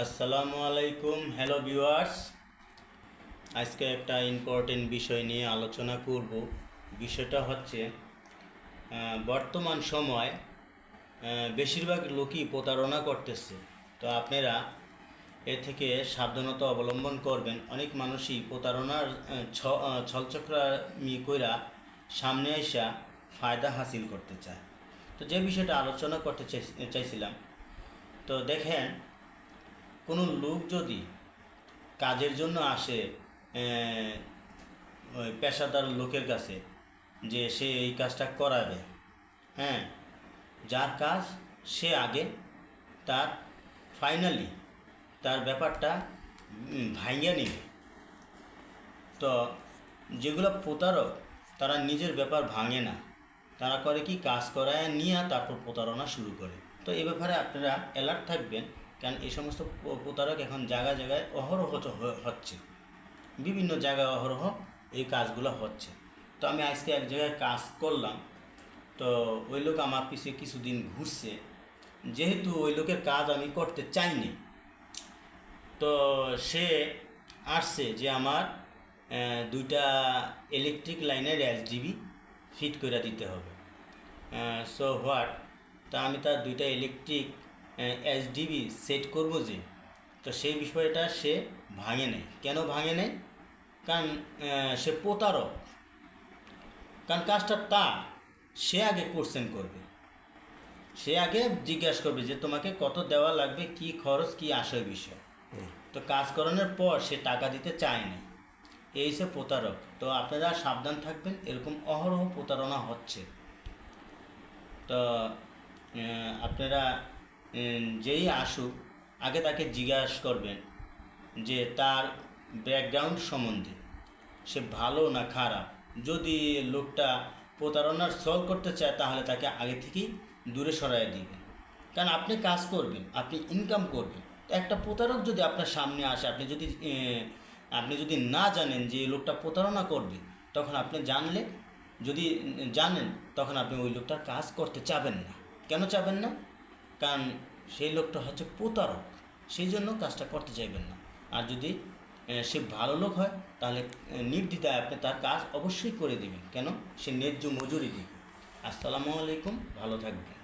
আসসালামু আলাইকুম। Hello viewers, আজকে একটা ইম্পর্টেন্ট বিষয় নিয়ে আলোচনা করব। বিষয়টা হচ্ছে বর্তমান সময় বেশিরভাগ লোকই প্রতারণা করতেছে। তো আপনারা এ থেকে সাবধানতা অবলম্বন করবেন। অনেক মানুষই প্রতারণার ছলচক্রামি কইরা সামনে আইসা ফায়দা হাসিল করতে চায়। তো যে বিষয়টা আলোচনা করতে চাইছিলাম, তো দেখেন, কোনো লোক যদি কাজের জন্য আসে ওই পেশাদার লোকের কাছে, যে সে এই কাজটা করাবে, হ্যাঁ, যার কাজ সে আগে তার ফাইনালি তার ব্যাপারটা ভাঙিয়ে নেবে। তো যেগুলো প্রতারক, তারা নিজের ব্যাপার ভাঙে না, তারা করে কি, কাজ করায় নিয়ে তারপর প্রতারণা শুরু করে। তো এই ব্যাপারে আপনারা অ্যালার্ট থাকবেন, কারণ এই সমস্ত প্রতারক এখন জায়গায় জায়গায় অহরহ হচ্ছে, বিভিন্ন জায়গায় অহরহ এই কাজগুলো হচ্ছে। তো আমি আজকে এক জায়গায় কাজ করলাম, তো ওই লোক আমার পিছিয়ে কিছুদিন ঘুরছে। যেহেতু ওই লোকের কাজ আমি করতে চাইনি, তো সে আসছে যে আমার দুইটা ইলেকট্রিক লাইনের এসডিবি ফিট করে দিতে হবে। সো হোয়াট, তা আমি তার দুইটা ইলেকট্রিক এসডিবি সেট করবো যে, তো সেই বিষয়টা সে ভাঙে নেয়। কেন ভাঙে নেয়? কারণ সে প্রতারক। কারণ কাজটা তার, সে আগে কোশ্চেন করবে, সে আগে জিজ্ঞাসা করবে যে তোমাকে কত দেওয়া লাগবে, কি খরচ, কি আসে বিষয়। তো কাজ করানোর পর সে টাকা দিতে চায় না, এই সে প্রতারক। তো আপনারা সাবধান থাকবেন, এরকম অহরহ প্রতারণা হচ্ছে। তো আপনারা যেই আসুক, আগে তাকে জিজ্ঞাসা করবেন যে তার ব্যাকগ্রাউন্ড সম্বন্ধে, সে ভালো না খারাপ। যদি লোকটা প্রতারণার সলভ করতে চায়, তাহলে তাকে আগে থেকেই দূরে সরাই দিবেন। কারণ আপনি কাজ করবেন, আপনি ইনকাম করবেন। একটা প্রতারক যদি আপনার সামনে আসে, আপনি যদি না জানেন যে এই লোকটা প্রতারণা করবে, তখন আপনি যদি জানেন, তখন আপনি ওই লোকটার কাজ করতে চাবেন না। কেন চাবেন না? কারণ সেই লোকটা হচ্ছে প্রতারক, সেই জন্য কাজটা করতে চাইবেন না। আর যদি সে ভালো লোক হয়, তাহলে নির্দ্বিধায় আপনি তার কাজ অবশ্যই করে দেবেন। কেন? সে ন্যায্য মজুরি দিবে। আসসালামু আলাইকুম, ভালো থাকবেন।